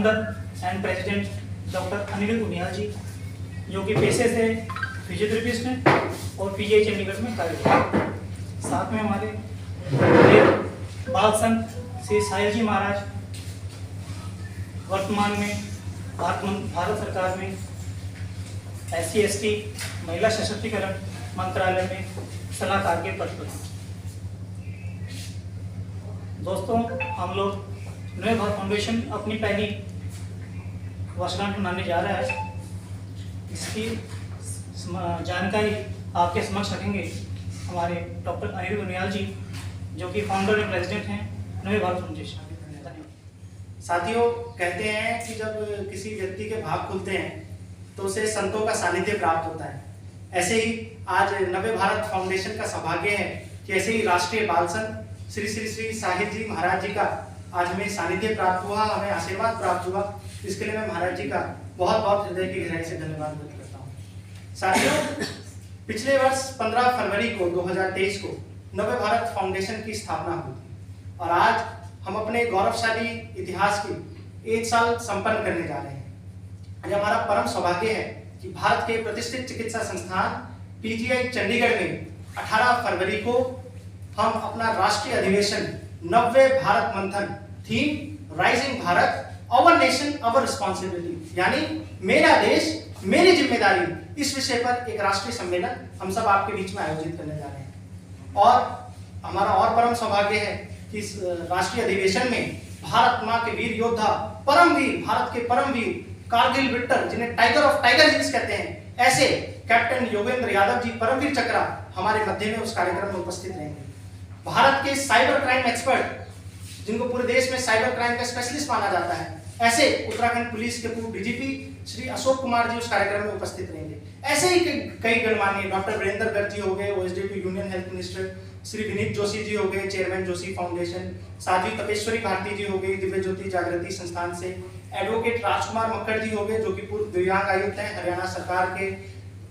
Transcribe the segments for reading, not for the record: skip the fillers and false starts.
Founder and president doctor Anil Uniyal ji, जो कि पेशे से फिजियोथेरेपिस्ट हैं और पीजीआई चंडीगढ़ में कार्यरत हैं। साथ में हमारे बाल संत श्री साहिल जी महाराज वर्तमान में भारत सरकार में SC/ST महिला सशक्तिकरण मंत्रालय में सलाहकार के पद पर हैं। दोस्तों, हम लोग नए भारत फाउंडेशन अपनी पहली वर्षगांठ मनाने जा रहा है। इसकी जानकारी आपके समक्ष रखेंगे हमारे डॉक्टर अनिल उनियाल जी, जो कि फाउंडर एंड प्रेसिडेंट हैं नए भारत फाउंडेशन। साथियों, कहते हैं कि जब किसी व्यक्ति के भाग खुलते हैं तो उसे संतों का सानिध्य प्राप्त होता है। ऐसे ही आज नवे भारत फाउंडेशन का सौभाग्य है कि ऐसे ही राष्ट्रीय बाल संत श्री श्री श्री साहिल जी महाराज जी का आज हमें सानिध्य प्राप्त हुआ, हमें आशीर्वाद प्राप्त हुआ। इसके लिए मैं महाराज जी का बहुत बहुत हृदय की गहराई से धन्यवाद व्यक्त करता हूँ। साथियों, पिछले वर्ष 15 फरवरी को 2023 को नवे भारत फाउंडेशन की स्थापना हुई थी और आज हम अपने गौरवशाली इतिहास की 1 साल संपन्न करने जा रहे हैं। आज हमारा परम सौभाग्य है कि भारत के प्रतिष्ठित चिकित्सा संस्थान पीजीआई चंडीगढ़ में 18 फरवरी को हम अपना राष्ट्रीय अधिवेशन Navya Bharat Manthan theme rising Bharat our nation our responsibility, यानी मेरा देश मेरी जिम्मेदारी, इस विषय पर एक राष्ट्रीय सम्मेलन हम सब आपके बीच में आयोजित करने जा रहे हैं। और हमारा और परम सौभाग्य है कि इस राष्ट्रीय अधिवेशन में भारत माँ के वीर योद्धा, परम वीर, भारत के परम वीर कारगिल विक्टर, जिन्हें टाइगर ऑफ टाइगर हिल्स कहते हैं, ऐसे कैप्टन योगेंद्र यादव जी परमवीर चक्रा हमारे मध्य में उस कार्यक्रम में उपस्थित रहेंगे। भारत के साइबर क्राइम एक्सपर्ट, जिनको पूरे देश में साइबर क्राइम का स्पेशलिस्ट माना जाता है, ऐसे उत्तराखंड पुलिस के पूर्व डीजीपी श्री अशोक कुमार जी उस कार्यक्रम में उपस्थित रहेंगे। ऐसे ही कई गणमान्य डॉक्टर वीरेंद्र गर्ग जी हो गए, OSDP union health minister, Shri Vineet Joshi ji हो गए, चेयरमैन जोशी फाउंडेशन, साध्वी तपेश्वरी भारती जी हो गई दिव्य ज्योति जागृति संस्थान से, एडवोकेट राजकुमार मक्कड़ जी हो गए, जो कि पूर्व दिव्यांग आयुक्त हैं हरियाणा सरकार के,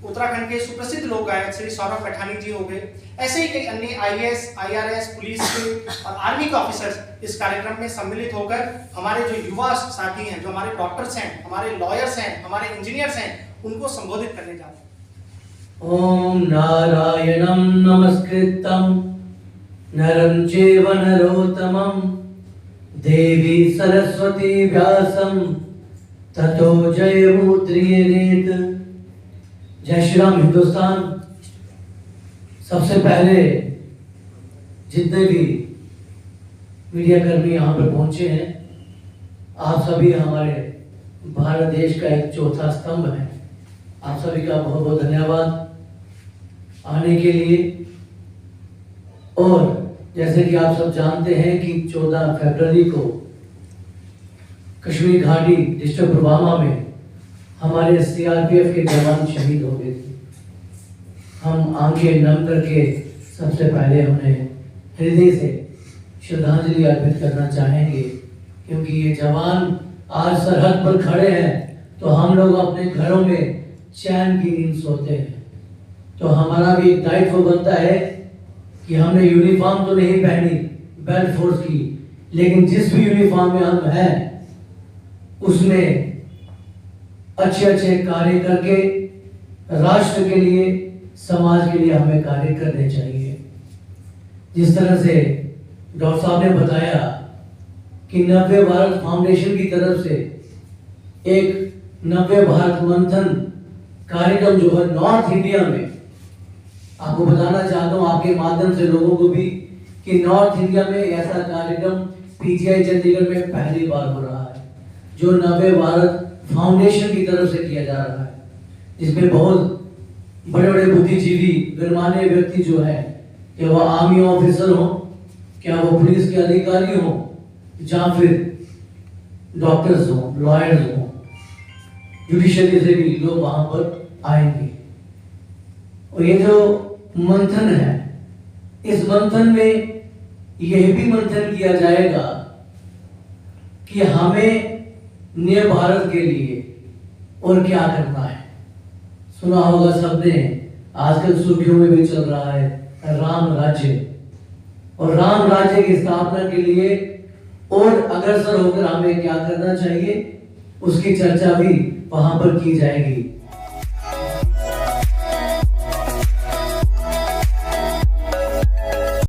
उत्तराखंड के सुप्रसिद्ध लोक गायक श्री सौरभ पठानी जी हो गए। ऐसे ही कई अन्य IAS, IRS, पुलिस के और आर्मी के ऑफिसर्स इस कार्यक्रम में सम्मिलित होकर हमारे जो युवा साथी हैं, जो हमारे डॉक्टर्स हैं, हमारे लॉयर्स हैं, हमारे इंजीनियर्स हैं, उनको संबोधित करने जा रहे हैं। ओम नारायणं नमस्कृतं नरं चैव नरोत्तमं देवी सरस्वती व्यासं ततो जयमुद्रयेत्। जय श्री राम। हिंदुस्तान, सबसे पहले जितने भी मीडिया कर्मी यहाँ पर पहुंचे हैं, आप सभी हमारे भारत देश का एक चौथा स्तंभ है। आप सभी का बहुत बहुत धन्यवाद आने के लिए। और जैसे कि आप सब जानते हैं कि 14 फरवरी को कश्मीर घाटी डिस्ट्रिक्ट पुलवामा में हमारे CRPF के जवान शहीद हो गए थे। हम आंखें नम करके सबसे पहले उन्हें हृदय से श्रद्धांजलि अर्पित करना चाहेंगे, क्योंकि ये जवान आज सरहद पर खड़े हैं तो हम लोग अपने घरों में चैन की नींद सोते हैं। तो हमारा भी एक दायित्व बनता है कि हमने यूनिफॉर्म तो नहीं पहनी बेल्ट फोर्स की, लेकिन जिस भी यूनिफॉर्म में हम हैं उसमें अच्छे अच्छे कार्य करके राष्ट्र के लिए, समाज के लिए हमें कार्य करने चाहिए। जिस तरह से डॉक्टर साहब ने बताया कि नव्य भारत फाउंडेशन की तरफ से एक नव्य भारत मंथन कार्यक्रम जो है नॉर्थ इंडिया में, आपको बताना चाहता हूँ आपके माध्यम से लोगों को भी कि नॉर्थ इंडिया में ऐसा कार्यक्रम पीजीआई चंडीगढ़ में पहली बार हो रहा है, जो नव्य भारत फाउंडेशन की तरफ से किया जा रहा है, जिसमें बहुत बड़े बड़े बुद्धिजीवी गणमान्य व्यक्ति जो है, क्या वो आर्मी ऑफिसर हो, क्या वो पुलिस के अधिकारी हो, या फिर डॉक्टर्स हो, लॉयर्स हो, जुडिशरी से भी लोग वहां पर आएंगे। और ये जो मंथन है, इस मंथन में यह भी मंथन किया जाएगा कि हमें नए भारत के लिए और क्या करना है। सुना होगा सबने, आजकल सुर्खियों में भी चल रहा है राम राज्य, और राम राज्य की स्थापना के लिए और अग्रसर होकर हमें क्या करना चाहिए उसकी चर्चा भी वहां पर की जाएगी।